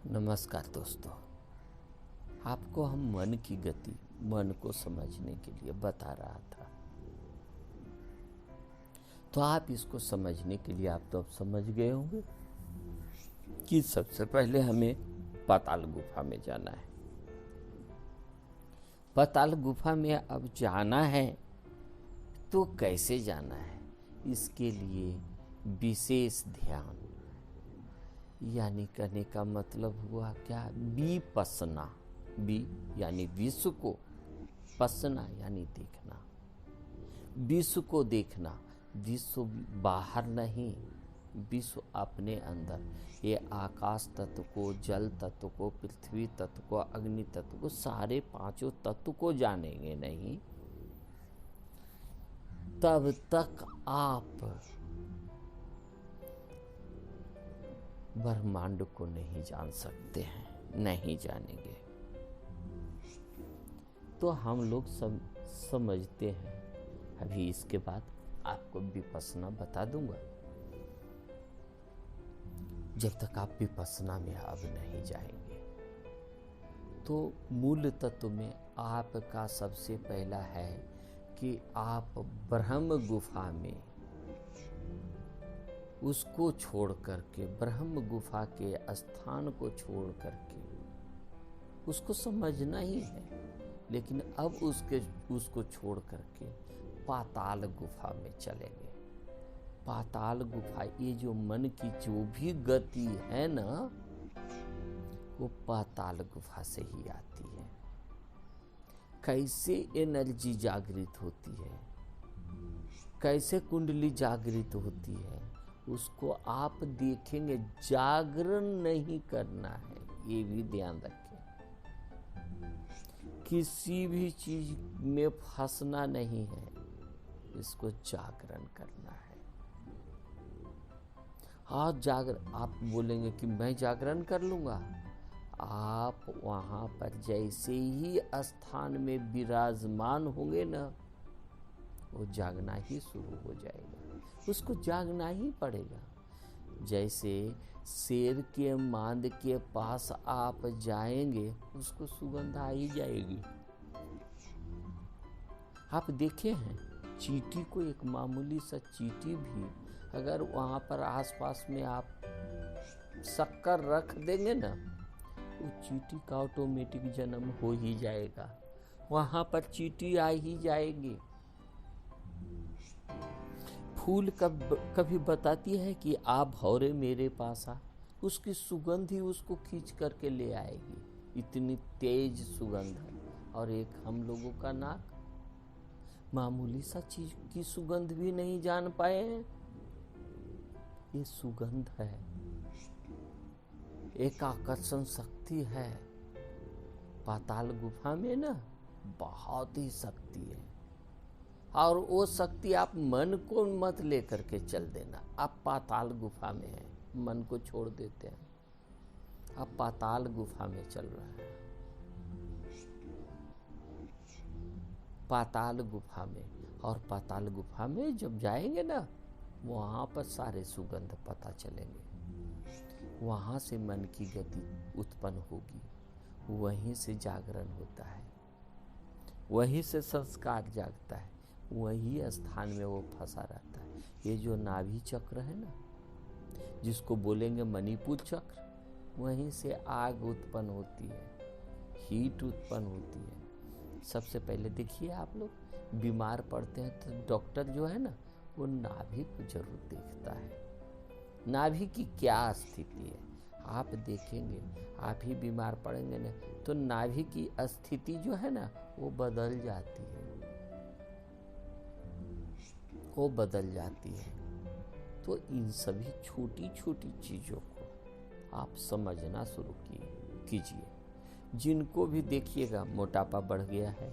नमस्कार दोस्तों, आपको हम मन की गति, मन को समझने के लिए बता रहा था। तो आप इसको समझने के लिए आप तो अब समझ गए होंगे कि सबसे पहले हमें पाताल गुफा में जाना है। पाताल गुफा में अब जाना है तो कैसे जाना है, इसके लिए विशेष ध्यान, यानी कहने का मतलब हुआ क्या, विपस्सना। बी यानी विश्व को, पसना यानी देखना, विश्व को देखना। विश्व बाहर नहीं, विश्व अपने अंदर। ये आकाश तत्व को, जल तत्व को, पृथ्वी तत्व को, अग्नि तत्व को, सारे पांचों तत्व को जानेंगे नहीं तब तक आप ब्रह्मांड को नहीं जान सकते हैं, नहीं जानेंगे। तो हम लोग सब समझते हैं। अभी इसके बाद आपको विपस्सना बता दूंगा। जब तक आप विपस्सना में अब नहीं जाएंगे तो मूल तत्व में आपका सबसे पहला है कि आप ब्रह्म गुफा में, उसको छोड़ करके, ब्रह्म गुफा के स्थान को छोड़ करके, उसको समझना ही है, लेकिन अब उसको छोड़ करके पाताल गुफा में चलेंगे। पाताल गुफा, ये जो मन की जो भी गति है ना, वो पाताल गुफा से ही आती है। कैसे एनर्जी जागृत होती है, कैसे कुंडली जागृत होती है, उसको आप देखेंगे। जागरण नहीं करना है, ये भी ध्यान रखें। किसी भी चीज में फंसना नहीं है, इसको जागरण करना है। आप बोलेंगे कि मैं जागरण कर लूंगा। आप वहां पर जैसे ही स्थान में विराजमान होंगे ना, वो जागना ही शुरू हो जाएगा, उसको जागना ही पड़ेगा। जैसे शेर के मांद के पास आप जाएंगे, उसको सुगंध आ ही जाएगी। आप देखे हैं, चींटी को, एक मामूली सा चींटी भी अगर वहां पर आसपास में आप शक्कर रख देंगे ना, वो चींटी का ऑटोमेटिक जन्म हो ही जाएगा, वहां पर चींटी आ ही जाएगी। फूल कभी बताती है कि आप भौरे मेरे पास आ, उसकी सुगंध ही उसको खींच करके ले आएगी, इतनी तेज सुगंध है। और एक हम लोगों का नाक, मामूली सा चीज की सुगंध भी नहीं जान पाए हैं, ये सुगंध है, एक आकर्षण शक्ति है। पाताल गुफा में ना बहुत ही शक्ति है, और वो शक्ति आप मन को मत लेकर के चल देना। आप पाताल गुफा में हैं, मन को छोड़ देते हैं, आप पाताल गुफा में चल रहे हैं। पाताल गुफा में, और पाताल गुफा में जब जाएंगे ना, वहां पर सारे सुगंध पता चलेंगे। वहां से मन की गति उत्पन्न होगी, वहीं से जागरण होता है, वहीं से संस्कार जागता है, वही स्थान में वो फंसा रहता है। ये जो नाभि चक्र है ना, जिसको बोलेंगे मणिपुर चक्र, वहीं से आग उत्पन्न होती है, हीट उत्पन्न होती है। सबसे पहले देखिए, आप लोग बीमार पड़ते हैं तो डॉक्टर जो है ना, वो नाभि को जरूर देखता है, नाभि की क्या स्थिति है। आप देखेंगे, आप ही बीमार पड़ेंगे ना, तो नाभि की स्थिति जो है ना, वो बदल जाती है, वो बदल जाती है। तो इन सभी छोटी छोटी चीजों को आप समझना शुरू कीजिए। जिनको भी देखिएगा मोटापा बढ़ गया है,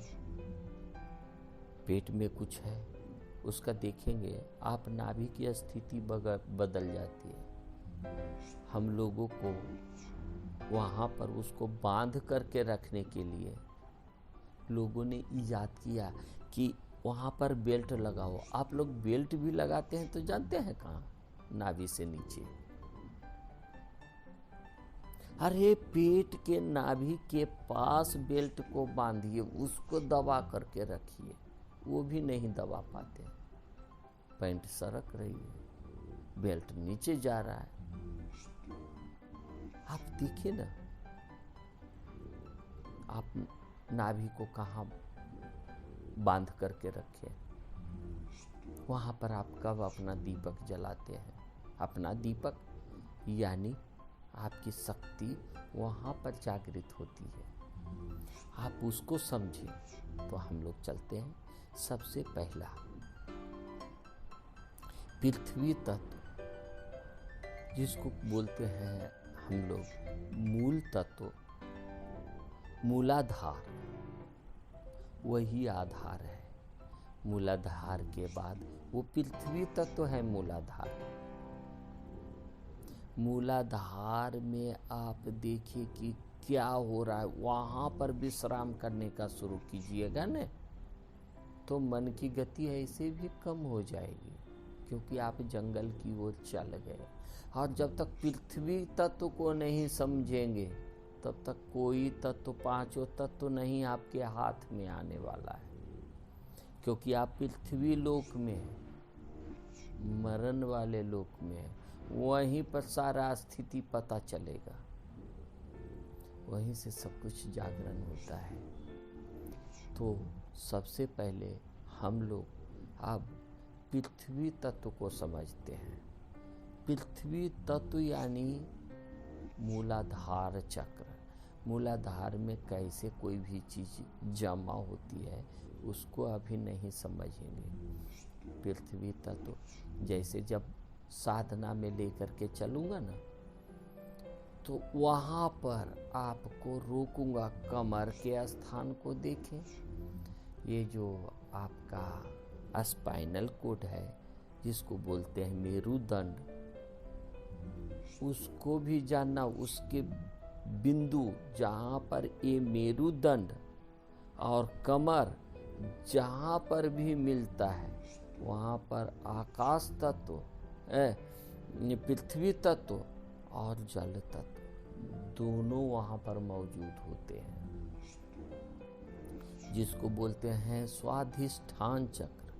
पेट में कुछ है, उसका देखेंगे आप, नाभि की स्थिति बदल जाती है। हम लोगों को वहां पर उसको बांध करके रखने के लिए लोगों ने इजाद किया कि वहां पर बेल्ट लगाओ। आप लोग बेल्ट भी लगाते हैं तो जानते हैं कहाँ, नाभि से नीचे। अरे पेट के नाभि के पास बेल्ट को बांधिए, उसको दबा करके रखिए, वो भी नहीं दबा पाते। पैंट सरक रही है, बेल्ट नीचे जा रहा है। आप देखिए ना, आप नाभि को कहाँ बांध करके रखे, वहां पर आप कब अपना दीपक जलाते हैं? अपना दीपक यानी आपकी शक्ति वहां पर जागृत होती है। आप उसको समझिए। तो हम लोग चलते हैं। सबसे पहला पृथ्वी तत्व, जिसको बोलते हैं हम लोग मूल तत्व, मूलाधार, वही आधार है। मूलाधार के बाद वो पृथ्वी तत्व है। मूलाधार में आप देखिए कि क्या हो रहा है, वहां पर विश्राम करने का शुरू कीजिएगा न, तो मन की गति ऐसे भी कम हो जाएगी, क्योंकि आप जंगल की ओर चल गए। और जब तक पृथ्वी तत्व को नहीं समझेंगे, तब तक कोई तत्व, पांचों तत्व नहीं आपके हाथ में आने वाला है। क्योंकि आप पृथ्वी लोक में, मरण वाले लोक में, वहीं पर सारा स्थिति पता चलेगा, वहीं से सब कुछ जागरण होता है। तो सबसे पहले हम लोग अब पृथ्वी तत्व को समझते हैं। पृथ्वी तत्व यानी मूलाधार चक्र। मूलाधार में कैसे कोई भी चीज जमा होती है, उसको अभी नहीं समझेंगे। पृथ्वी तत्व जैसे जब साधना में लेकर के चलूँगा ना, तो वहाँ पर आपको रोकूंगा। कमर के स्थान को देखें, ये जो आपका स्पाइनल कोड है, जिसको बोलते हैं मेरुदंड, उसको भी जानना। उसके बिंदु जहाँ पर ये मेरुदंड और कमर जहाँ पर भी मिलता है, वहाँ पर आकाश तत्व, पृथ्वी तत्व और जल तत्व दोनों वहाँ पर मौजूद होते हैं, जिसको बोलते हैं स्वाधिष्ठान चक्र।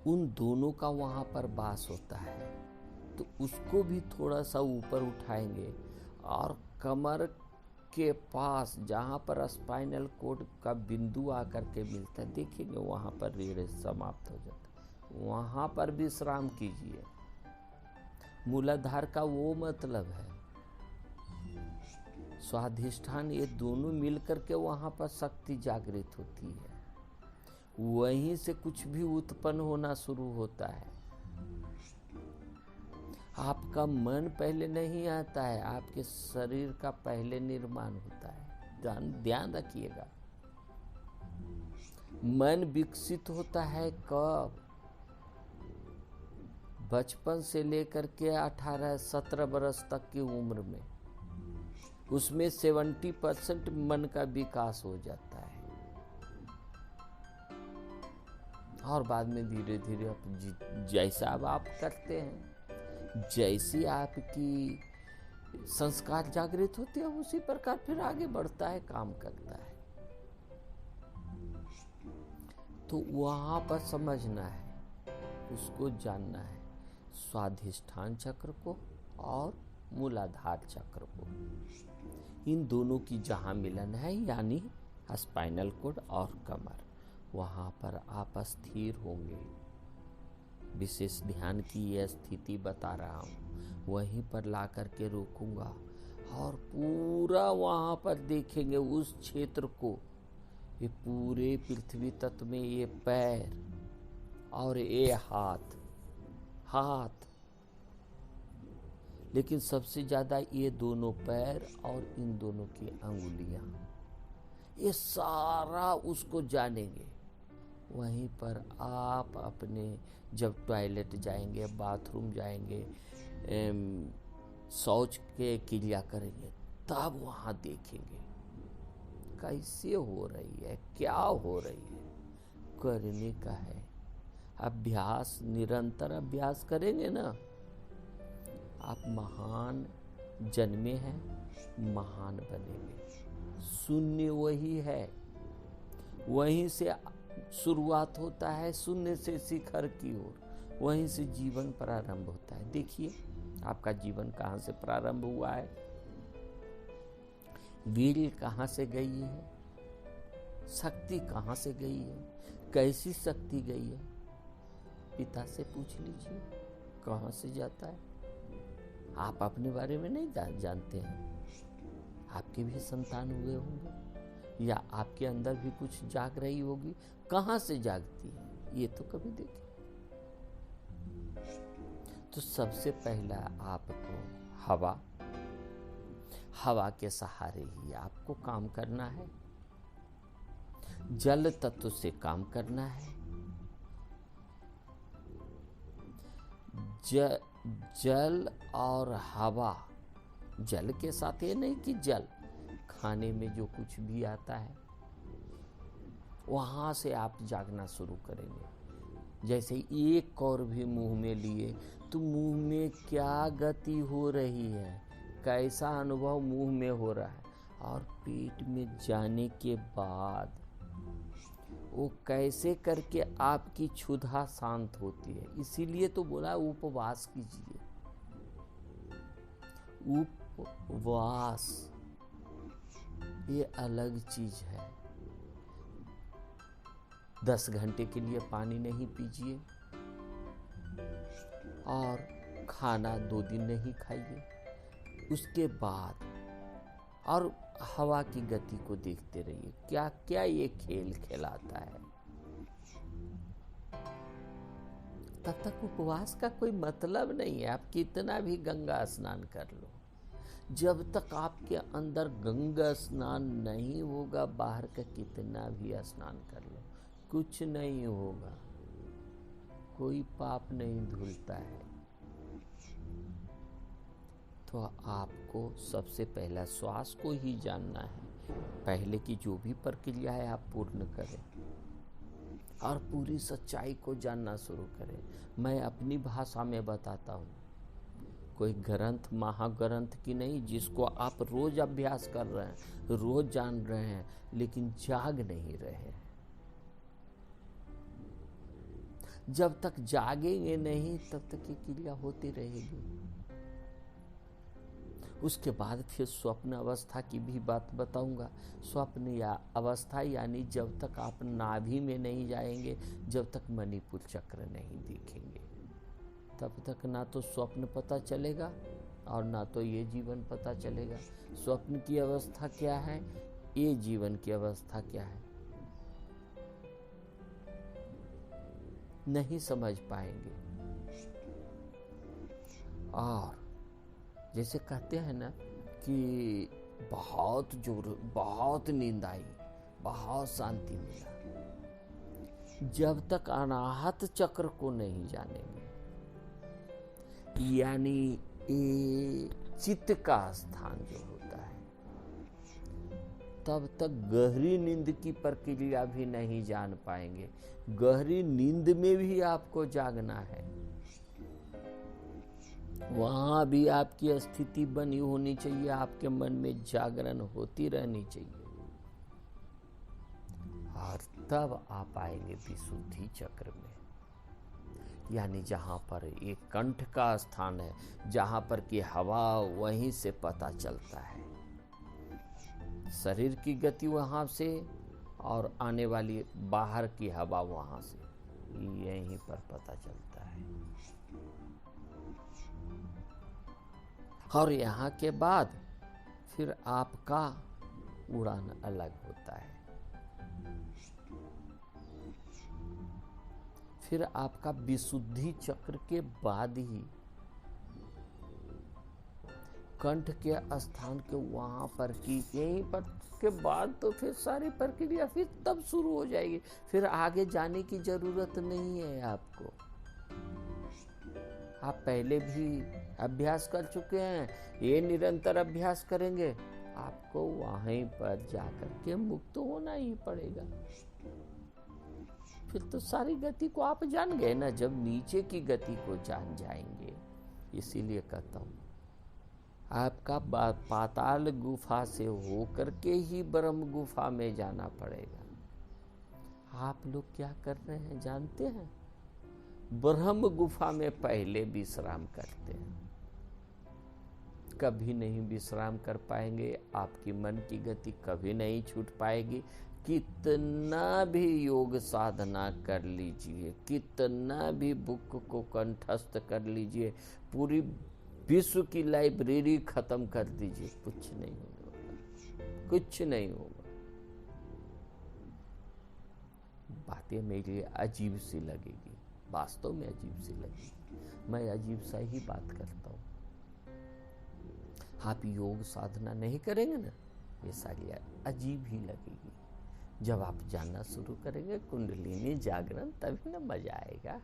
उन दोनों का वहाँ पर वास होता है। तो उसको भी थोड़ा सा ऊपर उठाएंगे और कमर के पास जहाँ पर स्पाइनल कोड का बिंदु आकर के मिलता है, देखेंगे वहाँ पर रीढ़ समाप्त हो जाता है। वहाँ पर विश्राम कीजिए। मूलाधार का वो मतलब है स्वाधिष्ठान, ये दोनों मिलकर के वहाँ पर शक्ति जागृत होती है। वहीं से कुछ भी उत्पन्न होना शुरू होता है। आपका मन पहले नहीं आता है, आपके शरीर का पहले निर्माण होता है। ध्यान रखिएगा। मन विकसित होता है कब? बचपन से लेकर के 18-17 बरस तक की उम्र में। उसमें 70% मन का विकास हो जाता है, और बाद में धीरे धीरे जैसा अब आप करते हैं, जैसी आपकी संस्कार जागृत होते हैं, उसी प्रकार फिर आगे बढ़ता है, काम करता है। तो वहां पर समझना है, उसको जानना है, स्वाधिष्ठान चक्र को और मूलाधार चक्र को। इन दोनों की जहां मिलन है, यानी स्पाइनल कोड और कमर, वहां पर आप स्थिर होंगे। विशेष ध्यान की यह स्थिति बता रहा हूँ, वहीं पर ला करके रोकूंगा और पूरा वहां पर देखेंगे उस क्षेत्र को। ये पूरे पृथ्वी तत्व में ये पैर और ये हाथ, लेकिन सबसे ज्यादा ये दोनों पैर और इन दोनों की अंगुलियां, ये सारा उसको जानेंगे। वहीं पर आप अपने जब टॉयलेट जाएंगे, बाथरूम जाएंगे, शौच के क्रिया करेंगे, तब वहाँ देखेंगे कैसे हो रही है, क्या हो रही है। करने का है अभ्यास, निरंतर अभ्यास करेंगे ना, आप महान जन्मे हैं, महान बनेंगे। शून्य वही है, वहीं से शुरुआत होता है, शून्य से शिखर की ओर, वहीं से जीवन प्रारंभ होता है। देखिए आपका जीवन कहाँ से प्रारंभ हुआ है, वीर कहाँ से गई है, शक्ति कहाँ से गई है, कैसी शक्ति गई है, पिता से पूछ लीजिए कहाँ से जाता है। आप अपने बारे में नहीं जानते हैं, आपके भी संतान हुए होंगे या आपके अंदर भी कुछ जाग रही होगी, कहाँ से जागती है ये तो कभी देखें। तो सबसे पहला आपको हवा के सहारे ही आपको काम करना है, जल तत्व से काम करना है। जल और हवा, जल के साथ ये नहीं कि जल खाने में जो कुछ भी आता है वहां से आप जागना शुरू करेंगे। जैसे एक कौर भी मुंह में लिए तो मुंह में क्या गति हो रही है, कैसा अनुभव मुंह में हो रहा है, और पेट में जाने के बाद वो कैसे करके आपकी क्षुधा शांत होती है। इसीलिए तो बोला उपवास कीजिए। उपवास ये अलग चीज है। 10 घंटे के लिए पानी नहीं पीजिए और खाना 2 दिन नहीं खाइए, उसके बाद और हवा की गति को देखते रहिए, क्या क्या ये खेल खिलाता है। तब तक उपवास का कोई मतलब नहीं है। आप कितना भी गंगा स्नान कर लो, जब तक आपके अंदर गंगा स्नान नहीं होगा, बाहर का कितना भी स्नान कर लो कुछ नहीं होगा, कोई पाप नहीं धुलता है। तो आपको सबसे पहला श्वास को ही जानना है। पहले की जो भी प्रक्रिया है आप पूर्ण करें और पूरी सच्चाई को जानना शुरू करें। मैं अपनी भाषा में बताता हूँ, कोई ग्रंथ महाग्रंथ की नहीं, जिसको आप रोज अभ्यास कर रहे हैं, रोज जान रहे हैं, लेकिन जाग नहीं रहे हैं। जब तक जागेंगे नहीं तब तक ये क्रिया होती रहेगी। उसके बाद फिर स्वप्न अवस्था की भी बात बताऊंगा। स्वप्न या अवस्था यानी जब तक आप नाभि में नहीं जाएंगे, जब तक मणिपुर चक्र नहीं देखेंगे, तब तक ना तो स्वप्न पता चलेगा और ना तो ये जीवन पता चलेगा। स्वप्न की अवस्था क्या है, ये जीवन की अवस्था क्या है, नहीं समझ पाएंगे। और जैसे कहते हैं ना कि बहुत नींद आई, बहुत शांति मिला, जब तक अनाहत चक्र को नहीं जानेंगे, यानी ये चित्त का स्थान जो होता है, तब तक गहरी नींद की प्रक्रिया भी नहीं जान पाएंगे। गहरी नींद में भी आपको जागना है, वहां भी आपकी स्थिति बनी होनी चाहिए, आपके मन में जागरण होती रहनी चाहिए, और तब आप आएंगे विशुद्धि चक्र में। यानी जहां पर एक कंठ का स्थान है, जहां पर की हवा वहीं से पता चलता है, शरीर की गति वहां से और आने वाली बाहर की हवा वहां से, यहीं पर पता चलता है। और यहाँ के बाद फिर आपका उड़ान अलग होता है। फिर आपका विशुद्धि चक्र के बाद ही कंठ के स्थान के वहां पर की, यहीं पर के बाद तो फिर सारी प्रक्रिया फिर तब शुरू हो जाएगी। फिर आगे जाने की जरूरत नहीं है आपको। आप पहले भी अभ्यास कर चुके हैं, ये निरंतर अभ्यास करेंगे, आपको वहीं पर जाकर के मुक्त होना ही पड़ेगा। फिर तो सारी गति को आप जान गए ना, जब नीचे की गति को जान जाएंगे। इसीलिए कहता हूँ आपका पाताल गुफा से होकर के ही ब्रह्म गुफा में जाना पड़ेगा। आप लोग क्या कर रहे हैं जानते हैं? ब्रह्म गुफा में पहले विश्राम करते हैं। कभी नहीं विश्राम कर पाएंगे, आपकी मन की गति कभी नहीं छूट पाएगी। कितना भी योग साधना कर लीजिए, कितना भी बुक को कंठस्थ कर लीजिए, पूरी विश्व की लाइब्रेरी खत्म कर दीजिए, कुछ नहीं होगा, कुछ नहीं होगा। बातें मेरे लिए अजीब सी लगेगी, वास्तव में अजीब सी लगेगी, मैं अजीब सा ही बात करता हूँ। आप योग साधना नहीं करेंगे ना, ये सारी अजीब ही लगेगी। जब आप जानना शुरू करेंगे कुंडलिनी जागरण, तभी ना मजा आएगा।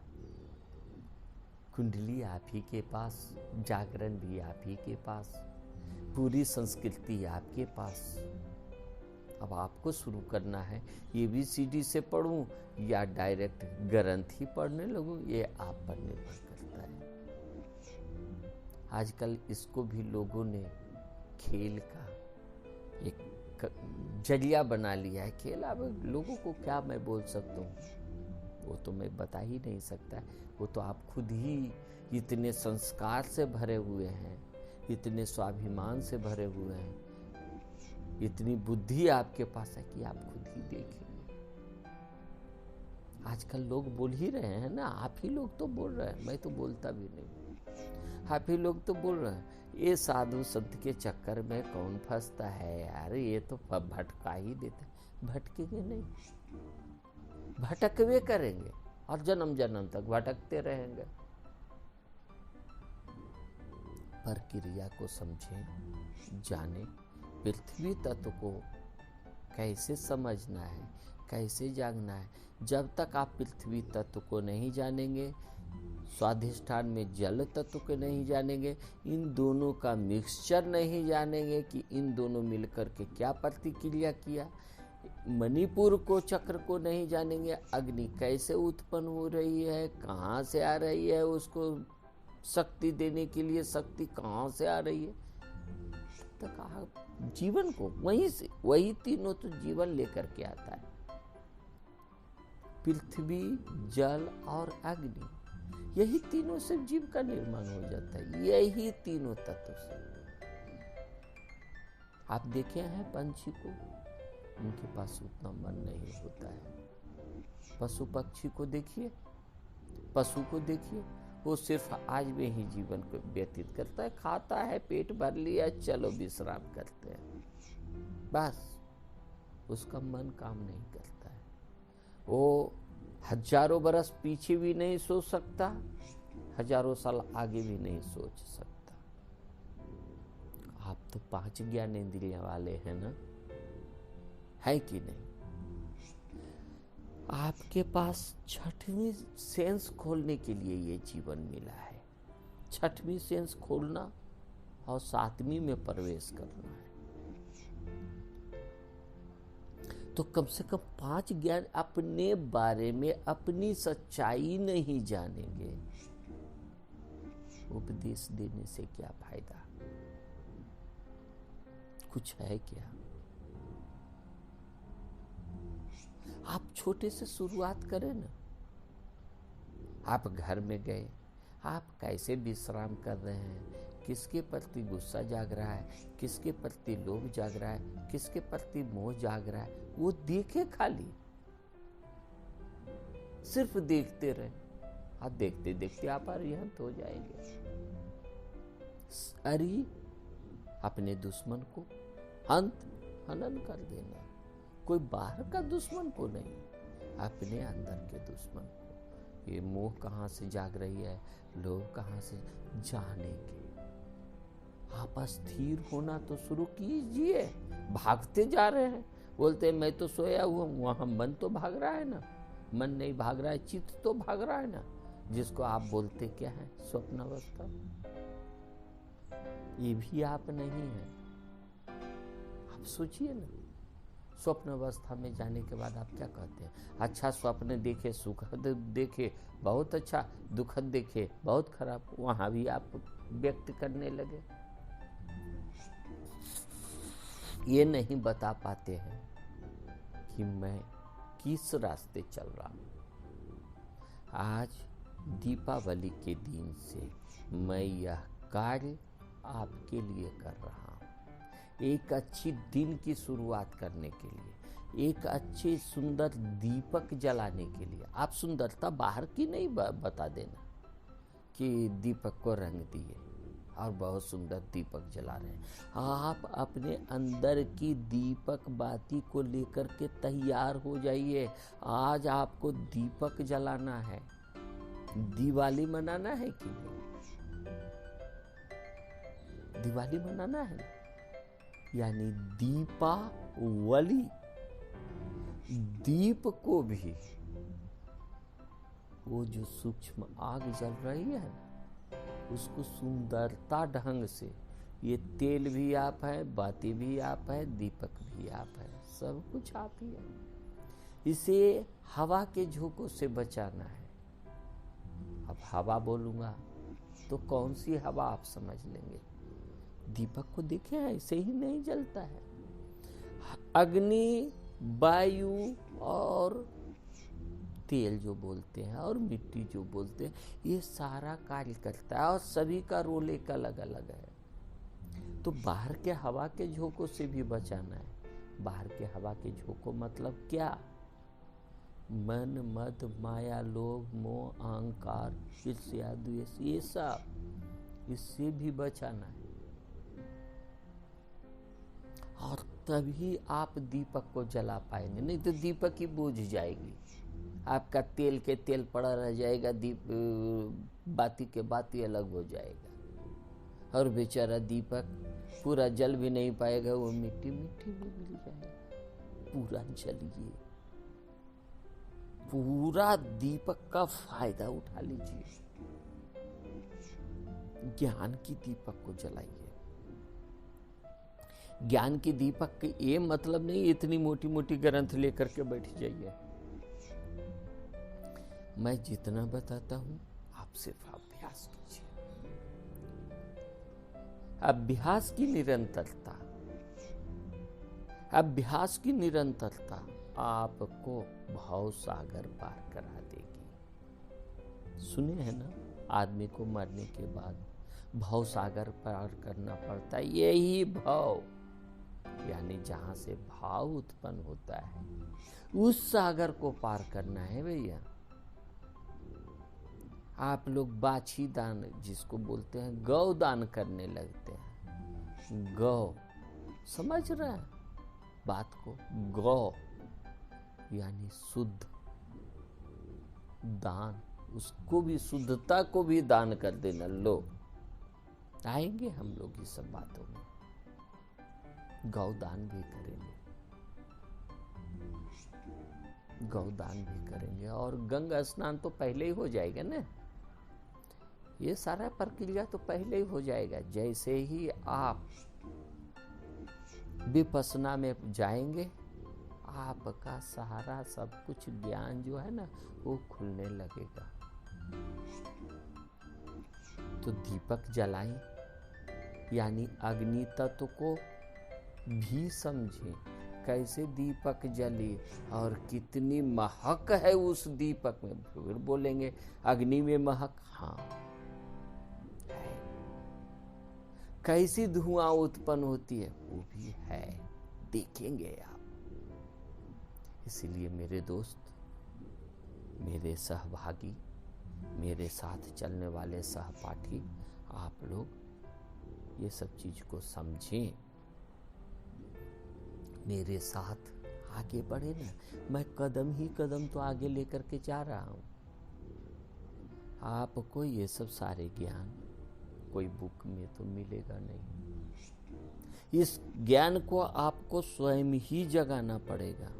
कुंडली आप ही के पास, जागरण भी आप ही के पास, पूरी संस्कृति आपके पास। अब आपको शुरू करना है, ABCD से पढ़ूं या डायरेक्ट ग्रंथ ही पढ़ने लगूं, ये आप पर निर्भर करता है। आजकल इसको भी लोगों ने खेल का एक जरिया बना लिया है। खेल, अब लोगों को क्या मैं बोल सकता हूँ, वो तो मैं बता ही नहीं सकता। वो तो आप खुद ही इतने संस्कार से भरे हुए हैं, इतने स्वाभिमान से भरे हुए हैं, इतनी बुद्धि आपके पास है कि आप खुद ही देखेंगे। आजकल लोग बोल ही रहे हैं ना, आप ही लोग तो बोल रहे हैं, मैं तो बोलता भी नहीं। आप ही लोग तो बोल रहे हैं, ये साधु संत के चक्कर में कौन फंसता है यार, ये तो भटका ही देते। भटकेंगे नहीं, भटकवे करेंगे और जन्म जन्म तक भटकते रहेंगे। प्रक्रिया को समझें, जाने, पृथ्वी तत्व को कैसे समझना है, कैसे जागना है। जब तक आप पृथ्वी तत्व को नहीं जानेंगे, स्वाधिष्ठान में जल तत्व को नहीं जानेंगे, इन दोनों का मिक्सचर नहीं जानेंगे कि इन दोनों मिलकर के क्या प्रतिक्रिया किया, मणिपुर को चक्र को नहीं जानेंगे, अग्नि कैसे उत्पन्न हो रही है, कहाँ से आ रही है, उसको शक्ति देने के लिए शक्ति कहाँ से आ रही है, तक आप जीवन को वहीं से, वही तीनों तो जीवन लेकर के आता है। पृथ्वी, जल और अग्नि, यही तीनों से जीव का निर्माण हो जाता है, यही तीनों तत्व से। आप देखे हैं पंछी को, उनके पास उतना मन नहीं होता है। पशु पक्षी को देखिए, पशु को देखिए, वो सिर्फ आज में ही जीवन को व्यतीत करता है, खाता है, पेट भर लिया, चलो विश्राम करते हैं, बस। उसका मन काम नहीं करता है। वो हजारों बरस पीछे भी नहीं सोच सकता, हजारों साल आगे भी नहीं सोच सकता। आप तो 5 ज्ञानेंद्रियां वाले हैं ना, है कि नहीं? आपके पास 6वीं सेंस खोलने के लिए ये जीवन मिला है। 6वीं सेंस खोलना और 7वीं में प्रवेश करना है। तो कम से कम 5 ज्ञान अपने बारे में, अपनी सच्चाई नहीं जानेंगे, उपदेश देने से क्या फायदा? कुछ है क्या? आप छोटे से शुरुआत करें ना। आप घर में गए, आप कैसे विश्राम कर रहे हैं, किसके प्रति गुस्सा जाग रहा है, किसके प्रति लोभ जाग रहा है, किसके प्रति मोह जाग रहा है, वो देखे खाली, सिर्फ देखते रहे। आप देखते देखते आप अरिहंत हो जाएंगे। अरे अपने दुश्मन को हनन कर देना, कोई बाहर का दुश्मन को नहीं, अपने अंदर के दुश्मन को। ये मोह कहाँ से जाग रही है, लोभ कहाँ से, जानेंगे। आप स्थिर होना तो शुरू कीजिए। भागते जा रहे हैं, बोलते हैं मैं तो सोया हुआ हूँ, वहां मन तो भाग रहा है ना, मन नहीं भाग रहा है, चित्त तो भाग रहा है ना, जिसको आप बोलते क्या है, स्वप्न अवस्था। ये भी आप नहीं है। आप सोचिए ना, स्वप्न अवस्था में जाने के बाद आप क्या कहते हैं? अच्छा स्वप्न देखे, सुखद देखे, बहुत अच्छा, दुखद देखे, बहुत खराब, वहां भी आप व्यक्त करने लगे। ये नहीं बता पाते हैं कि मैं किस रास्ते चल रहा हूँ। आज दीपावली के दिन से मैं यह कार्य आपके लिए कर रहा हूँ, एक अच्छी दिन की शुरुआत करने के लिए, एक अच्छे सुंदर दीपक जलाने के लिए। आप सुंदरता बाहर की नहीं बता देना कि दीपक को रंग दिए और बहुत सुंदर दीपक जला रहे हैं। आप अपने अंदर की दीपक बाती को लेकर के तैयार हो जाइए। आज आपको दीपक जलाना है, दिवाली मनाना है कि नहीं? दिवाली मनाना है, यानी दीपावली। दीप को भी वो जो सूक्ष्म आग जल रही है उसको सुंदरता ढंग से, ये तेल भी आप है, बाती भी आप है, दीपक भी आप है, सब कुछ आप ही है। इसे हवा के झोंकों से बचाना है। अब हवा बोलूंगा तो कौन सी हवा आप समझ लेंगे? दीपक को देखे ऐसे ही नहीं जलता है। अग्नि, वायु और तेल जो बोलते हैं और मिट्टी जो बोलते हैं, ये सारा कार्य करता है और सभी का रोल एक अलग अलग है। तो बाहर के हवा के झोंकों से भी बचाना है। बाहर के हवा के झोंकों मतलब क्या? मन, मद, माया, लोभ, मोह, अहंकार, ईर्ष्या, द्वेष, ये सब, इससे भी बचाना है। और तभी आप दीपक को जला पाएंगे, नहीं तो दीपक ही बुझ जाएगी। आपका तेल के तेल पड़ा रह जाएगा, दीप बाती के बाती अलग हो जाएगा और बेचारा दीपक पूरा जल भी नहीं पाएगा, वो मिट्टी मिट्टी में मिल जाएगा। पूरा जलिए, पूरा दीपक का फायदा उठा लीजिए। ज्ञान की दीपक को जलाइए। ज्ञान की दीपक के ये मतलब नहीं इतनी मोटी मोटी ग्रंथ लेकर के बैठ जाइए। मैं जितना बताता हूं आप सिर्फ अभ्यास कीजिए। अभ्यास की निरंतरता, अभ्यास की निरंतरता आपको भाव सागर पार करा देगी। सुने हैं ना, आदमी को मरने के बाद भाव सागर पार करना पड़ता है। यही भाव, यानी जहां से भाव उत्पन्न होता है उस सागर को पार करना है भैया। आप लोग बाछी दान जिसको बोलते हैं, गौ दान करने लगते हैं। गौ, समझ रहे हैं बात को? गौ यानी शुद्ध दान, उसको भी, शुद्धता को भी दान कर देना। लो, आएंगे हम लोग इस सब बातों में। गौदान भी करेंगे, गौदान भी करेंगे और गंगा स्नान तो पहले ही हो जाएगा ना। ये सारा प्रक्रिया तो पहले ही हो जाएगा। जैसे ही आप विपස්සना में जाएंगे, आपका सारा सब कुछ ज्ञान जो है ना वो खुलने लगेगा। तो दीपक जलाएं, यानी अग्नि तत्व को भी समझें। कैसे दीपक जले और कितनी महक है उस दीपक में। फिर बोलेंगे अग्नि में महक, हाँ है। कैसी धुआं उत्पन्न होती है वो भी है, देखेंगे आप। इसीलिए मेरे दोस्त, मेरे सहभागी, मेरे साथ चलने वाले सहपाठी, आप लोग ये सब चीज को समझें, मेरे साथ आगे बढ़े ना। मैं कदम ही कदम तो आगे लेकर के जा रहा हूं। आपको ये सब सारे ज्ञान कोई बुक में तो मिलेगा नहीं। इस ज्ञान को आपको स्वयं ही जगाना पड़ेगा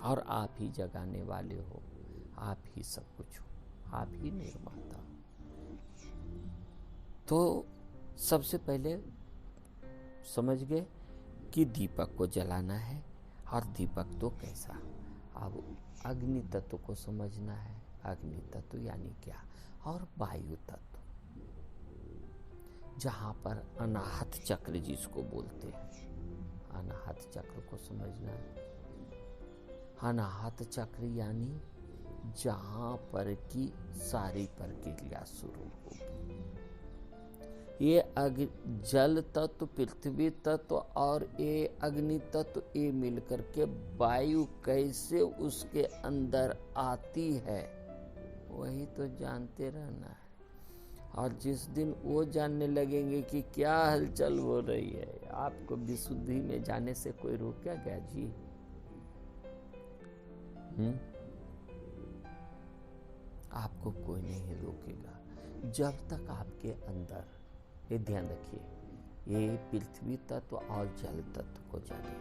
और आप ही जगाने वाले हो। आप ही सब कुछ हो, आप ही निर्माता। तो सबसे पहले समझ गए कि दीपक को जलाना है, और दीपक तो कैसा। अब अग्नि तत्व को समझना है। अग्नि तत्व यानी क्या? और वायु तत्व, जहां पर अनाहत चक्र जिसको बोलते हैं, अनाहत चक्र को समझना है। अनाहत चक्र यानी जहां पर की सारी प्रक्रिया शुरू होगी। ये जल तत्व, पृथ्वी तत्व और ये अग्नि तत्व, ये मिलकर के वायु कैसे उसके अंदर आती है वही तो जानते रहना है। और जिस दिन वो जानने लगेंगे कि क्या हलचल हो रही है, आपको विशुद्धि में जाने से कोई रोका क्या जी? आपको कोई नहीं रोकेगा जब तक आपके अंदर, ये ध्यान रखिए, ये पृथ्वी तत्व और जल तत्व को जाने,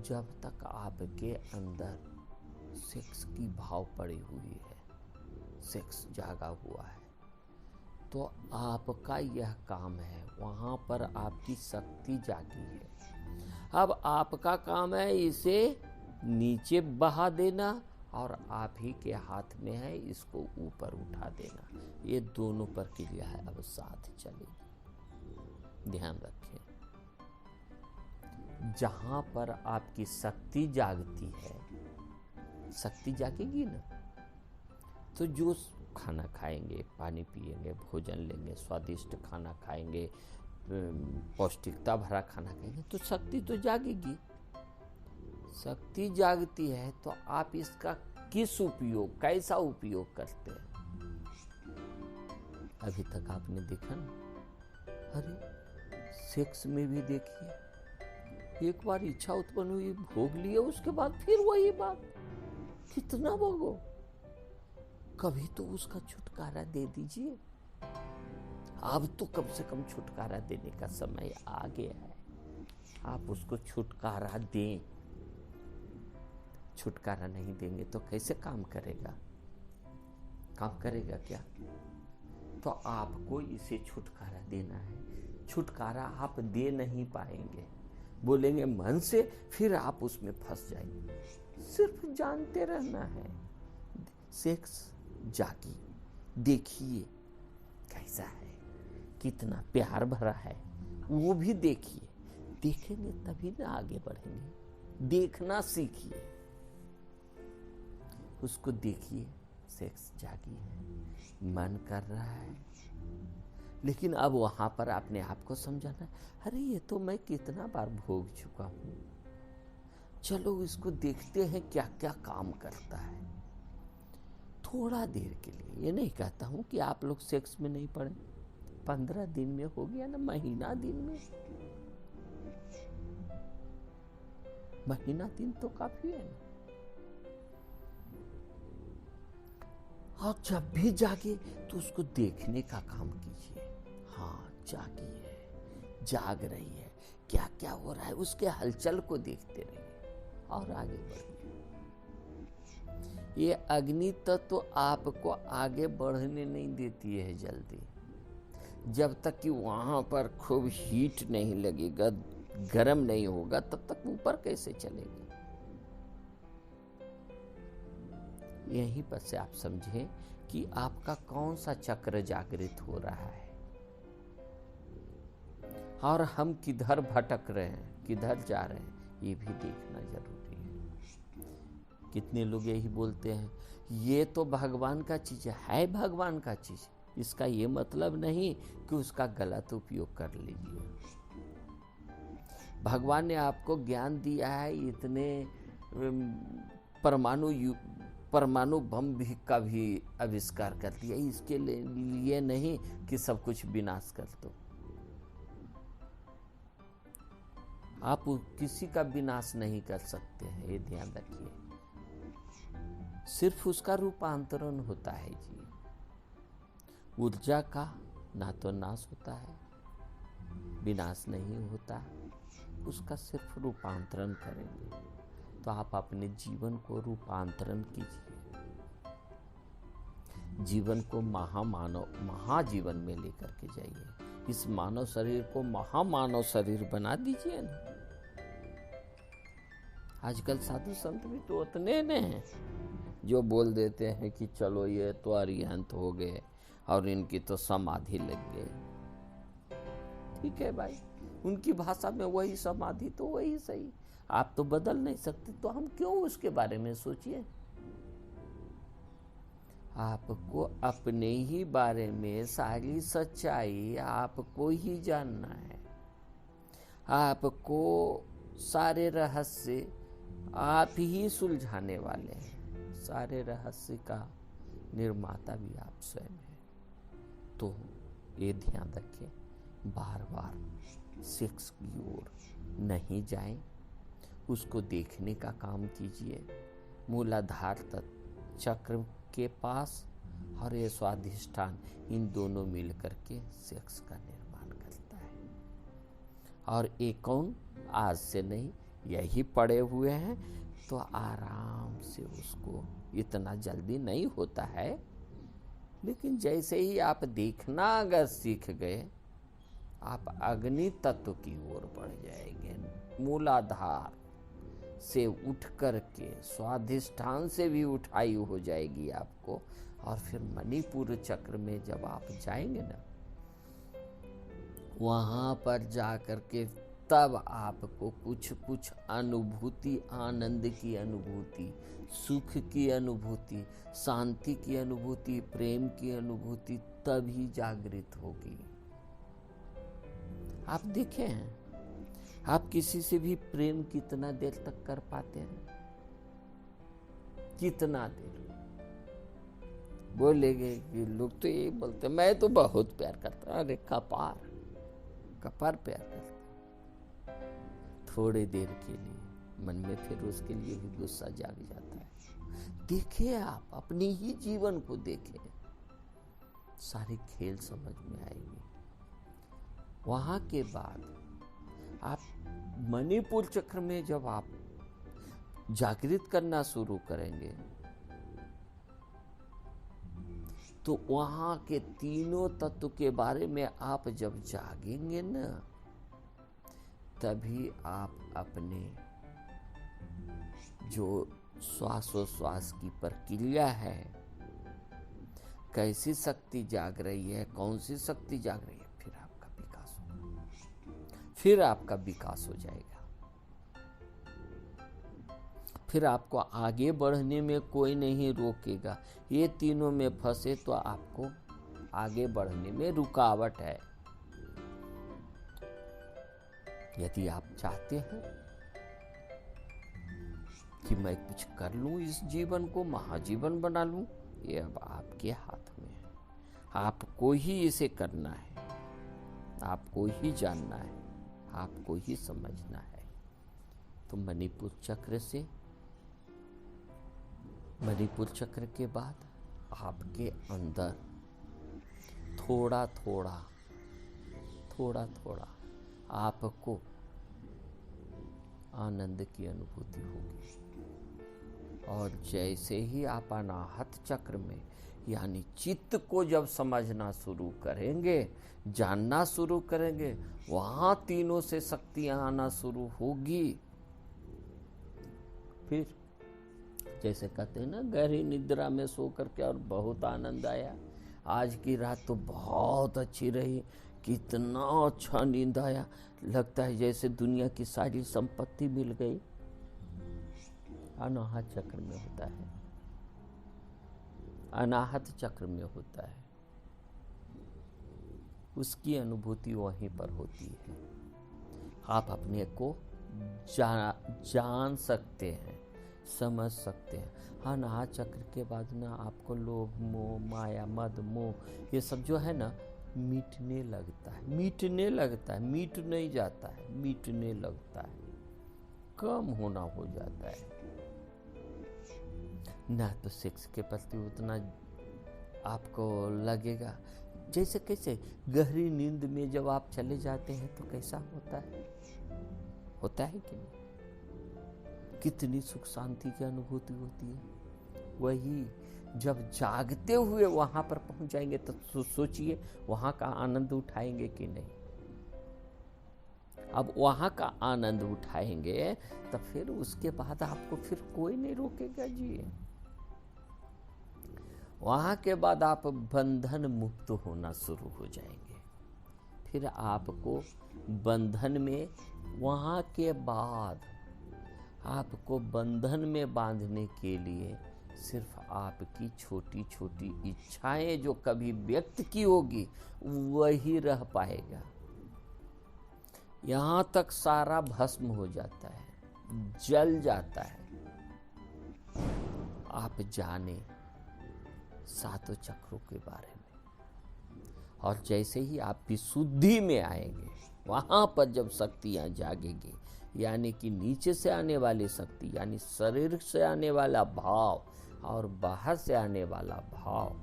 जब तक आपके अंदर सेक्स की भाव पड़ी हुई है, सेक्स जागा हुआ है, तो आपका यह काम है, वहां पर आपकी शक्ति जागी है। अब आपका काम है इसे नीचे बहा देना और आप ही के हाथ में है इसको ऊपर उठा देना। ये दोनों प्रक्रिया है, अब साथ चलेगी। ध्यान रखें, जहां पर आपकी शक्ति जागती है, शक्ति जागेगी ना, तो जो खाना खाएंगे, पानी पिएंगे, भोजन लेंगे, स्वादिष्ट खाना खाएंगे, पौष्टिकता भरा खाना खाएंगे, तो शक्ति तो जागेगी। शक्ति जागती है तो आप इसका किस उपयोग, कैसा उपयोग करते हैं? अभी तक आपने देखा ना, अरे सेक्स में भी देखिए, एक बार इच्छा उत्पन्न हुई, भोग लिए, उसके बाद फिर वही बात, कितना भोगो, कभी तो उसका छुटकारा दे दीजिए। अब तो कम से कम छुटकारा देने का समय आ गया है, आप उसको छुटकारा दें। छुटकारा नहीं देंगे तो कैसे काम करेगा? काम करेगा क्या? तो आपको इसे छुटकारा देना है। छुटकारा आप दे नहीं पाएंगे, बोलेंगे मन से, फिर आप उसमें फंस जाएंगे। सिर्फ जानते रहना है, सेक्स जागी, देखिए कैसा है, कितना प्यार भरा है, वो भी देखिए। देखेंगे तभी ना आगे बढ़ेंगे। देखना सीखिए, उसको देखिए, सेक्स जागी है, मन कर रहा है, लेकिन अब वहां पर अपने आप को समझाना, अरे ये तो मैं कितना बार भोग चुका हूं, चलो इसको देखते हैं क्या क्या काम करता है। थोड़ा देर के लिए, ये नहीं कहता हूं कि आप लोग सेक्स में नहीं पड़े, 15 दिन में हो गया ना, महीना दिन में, महीना दिन तो काफी है ना। और जब भी जागे तो उसको देखने का काम कीजिए। हाँ, जागी है, जाग रही है, क्या क्या हो रहा है, उसके हलचल को देखते रहिए और आगे बढ़िए। ये अग्नि तत्व तो आपको आगे बढ़ने नहीं देती है जल्दी, जब तक कि वहां पर खूब हीट नहीं लगेगा, गर्म नहीं होगा, तब तक ऊपर कैसे चलेगी? यहीं पर से आप समझें कि आपका कौन सा चक्र जागृत हो रहा है और हम किधर भटक रहे हैं, किधर जा रहे हैं, ये भी देखना जरूरी है। कितने लोग यही बोलते हैं, ये तो भगवान का चीज है, भगवान का चीज, इसका ये मतलब नहीं कि उसका गलत उपयोग कर लीजिए। भगवान ने आपको ज्ञान दिया है, इतने परमाणु बम भी का भी आविष्कार कर दिया, इसके लिए नहीं कि सब कुछ विनाश कर दो। आप किसी का विनाश नहीं कर सकते हैं, ये ध्यान रखिए। सिर्फ उसका रूपांतरण होता है जी। ऊर्जा का ना तो नाश होता है, विनाश नहीं होता, उसका सिर्फ रूपांतरण करेंगे। तो आप अपने जीवन को रूपांतरण कीजिए, जीवन को महाजीवन में लेकर के जाइए। इस मानव शरीर को महामानव शरीर बना दीजिए ना। आजकल साधु संत भी तो उतने ने हैं जो बोल देते हैं कि चलो ये तो अरिहंत हो गए और इनकी तो समाधि लग गई। ठीक है भाई, उनकी भाषा में वही समाधि तो वही सही। आप तो बदल नहीं सकते, तो हम क्यों उसके बारे में सोचिए। आपको अपने ही बारे में सारी सच्चाई आपको ही जानना है। आपको सारे रहस्य आप ही सुलझाने वाले हैं। सारे रहस्य का निर्माता भी आप स्वयं हैं। तो ये ध्यान रखें, बार बार सेक्स की ओर नहीं जाएं, उसको देखने का काम कीजिए। मूलाधार तत्व चक्र के पास और ये स्वाधिष्ठान, इन दोनों मिलकर के सेक्स का निर्माण करता है। और एक कौन आज से नहीं, यही पड़े हुए हैं, तो आराम से उसको, इतना जल्दी नहीं होता है, लेकिन जैसे ही आप देखना अगर सीख गए, आप अग्नि तत्व की ओर बढ़ जाएंगे। मूलाधार से उठ करके स्वाधिष्ठान से भी उठाई हो जाएगी आपको। और फिर मणिपुर चक्र में जब आप जाएंगे ना, वहां पर जाकर के तब आपको कुछ कुछ अनुभूति, आनंद की अनुभूति, सुख की अनुभूति, शांति की अनुभूति, प्रेम की अनुभूति तभी जागृत होगी। आप देखें हैं, आप किसी से भी प्रेम कितना देर तक कर पाते हैं? कितना देर? बोलेंगे कि लोग तो यही बोलते, मैं तो बहुत प्यार करता हूं। अरे कपार प्यार करता। थोड़े देर के लिए मन में फिर उसके लिए भी गुस्सा जाग जाता है। देखिए, आप अपनी ही जीवन को देखें, सारे खेल समझ में आएंगे। वहां के बाद आप मणिपुर चक्र में जब आप जागृत करना शुरू करेंगे, तो वहां के तीनों तत्व के बारे में आप जब जागेंगे ना, तभी आप अपने जो श्वासोश्वास की प्रक्रिया है, कैसी शक्ति जाग रही है, कौन सी शक्ति जाग रही है, फिर आपका विकास होगा। फिर आपका विकास हो जाएगा। फिर आपको आगे बढ़ने में कोई नहीं रोकेगा। ये तीनों में फंसे तो आपको आगे बढ़ने में रुकावट है। यदि आप चाहते हैं कि मैं कुछ कर लूं, इस जीवन को महाजीवन बना लूं, ये अब आपके हाथ में है। आपको ही इसे करना है, आपको ही जानना है, आपको ही समझना है। तो मणिपुर चक्र के बाद आपके अंदर थोड़ा थोड़ा आपको आनंद की अनुभूति होगी। और जैसे ही आप अनाहत चक्र में, यानी चित्त को जब समझना शुरू करेंगे, जानना शुरू करेंगे, वहां तीनों से शक्तियां आना शुरू होगी। फिर जैसे कहते हैं ना, गहरी निद्रा में सो करके और बहुत आनंद आया, आज की रात तो बहुत अच्छी रही, कितना अच्छा नींद आया, लगता है जैसे दुनिया की सारी संपत्ति मिल गई। अनाहत चक्र में होता है, अनाहत चक्र में होता है। उसकी अनुभूति वहीं पर होती है। आप अपने को जान सकते हैं, समझ सकते हैं। अनाहत चक्र के बाद ना आपको लोभ, मोह, माया, मद, मोह, ये सब जो है ना, मिटने लगता है। मीट नहीं जाता है, मिटने लगता है, कम होना हो जाता है। ना तो सेक्स के प्रति उतना आपको लगेगा। जैसे कैसे गहरी नींद में जब आप चले जाते हैं तो कैसा होता है कि नहीं? कितनी सुख शांति की अनुभूति होती है। वही जब जागते हुए वहां पर पहुंच जाएंगे तो सोचिए वहां का आनंद उठाएंगे कि नहीं। अब वहां का आनंद उठाएंगे तो फिर उसके बाद आपको फिर कोई नहीं रोकेगा जी। वहां के बाद आप बंधन मुक्त होना शुरू हो जाएंगे। फिर आपको बंधन में, वहाँ के बाद आपको बंधन में बांधने के लिए सिर्फ आपकी छोटी छोटी इच्छाएं जो कभी व्यक्त की होगी वही रह पाएगा। यहाँ तक सारा भस्म हो जाता है, जल जाता है। आप जाने सातों चक्रों के बारे में, और जैसे ही आप विशुद्धि में आएंगे, वहाँ पर जब शक्तियाँ जागेगी, यानी कि नीचे से आने वाली शक्ति, यानी शरीर से आने वाला भाव और बाहर से आने वाला भाव,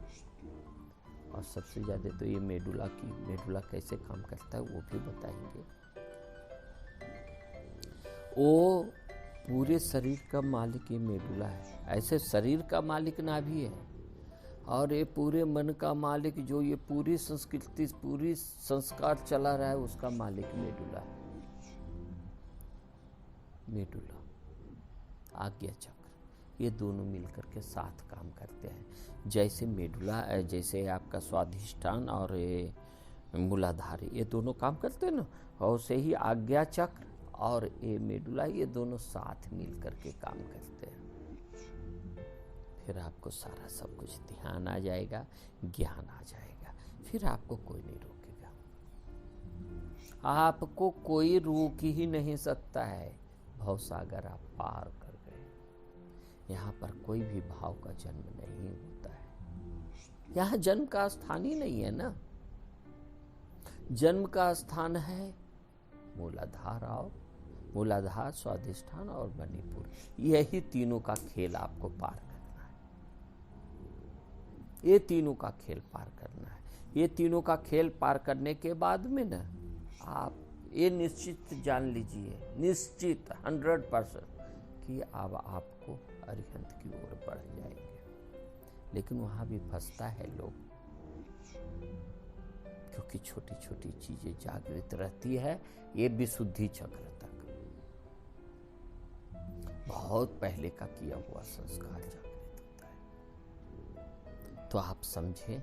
और सबसे ज़्यादा तो ये मेडुला कैसे काम करता है वो भी बताएंगे। वो पूरे शरीर का मालिक ये मेडुला है। ऐसे शरीर का मालिक नाभि है, और ये पूरे मन का मालिक, जो ये पूरी संस्कृति, पूरी संस्कार चला रहा है, उसका मालिक मेडुला है। मेडुला, आज्ञा चक्र, ये दोनों मिलकर के साथ काम करते हैं। जैसे मेडुला, जैसे आपका स्वाधिष्ठान और ये मूलाधार, ये दोनों काम करते हैं ना, और से ही आज्ञा चक्र और ये मेडुला, ये दोनों साथ मिलकर के काम करते हैं। फिर आपको सारा सब कुछ ध्यान आ जाएगा, ज्ञान आ जाएगा, फिर आपको कोई नहीं रोकेगा। आपको कोई रोक ही नहीं सकता है। भवसागर आप पार कर गए। यहाँ पर कोई भी भाव का जन्म नहीं होता है। यहाँ जन्म का स्थान ही नहीं है ना। जन्म का स्थान है मूलाधार, और मूलाधार, स्वाधिष्ठान और मणिपुर। यही तीनों का खेल आपको पार करना है। ये तीनों का खेल पार करना है। ये तीनों का खेल पार करने के बाद में ना, आप ये निश्चित जान लीजिए, निश्चित 100% कि अब आपको अरिहंत की ओर बढ़ जाएंगे। लेकिन वहाँ भी फंसता है लोग, क्योंकि छोटी छोटी चीजें जागृत रहती है। ये विशुद्धि चक्र तक बहुत पहले का किया हुआ संस्कार जागृत होता है। तो आप समझें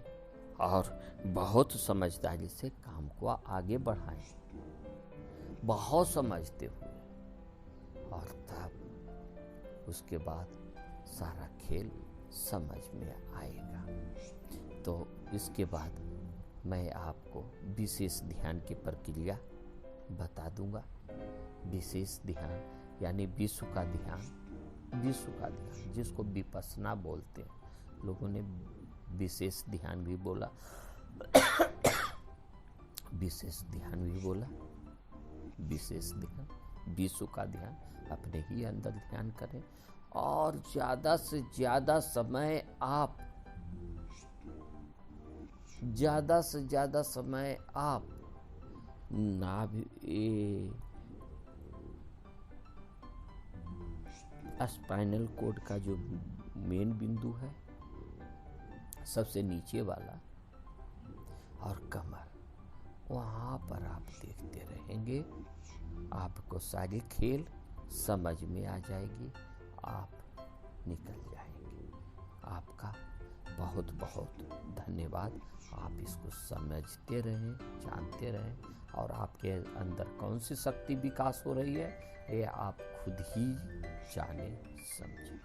और बहुत समझदारी से काम को आगे बढ़ाएं, बहुत समझते हुए, और तब उसके बाद सारा खेल समझ में आएगा। तो इसके बाद मैं आपको विशेष ध्यान की प्रक्रिया बता दूंगा। विशेष ध्यान यानी विश्व का ध्यान, विश्व का ध्यान जिसको विपस्सना बोलते हैं। लोगों ने विशेष ध्यान भी बोला, विशेष ध्यान भी बोला। विशेष ध्यान, विश्व का ध्यान, अपने ही अंदर ध्यान करें, और ज़्यादा से ज़्यादा समय आप, ज़्यादा से ज़्यादा समय आप स्पाइनल कोड का जो मेन बिंदु है, सबसे नीचे वाला, और कमर, वहाँ पर आप देखते रहेंगे। आपको सारी खेल समझ में आ जाएगी, आप निकल जाएंगे। आपका बहुत बहुत धन्यवाद। आप इसको समझते रहें, जानते रहें, और आपके अंदर कौन सी शक्ति विकास हो रही है ये आप खुद ही जाने समझें।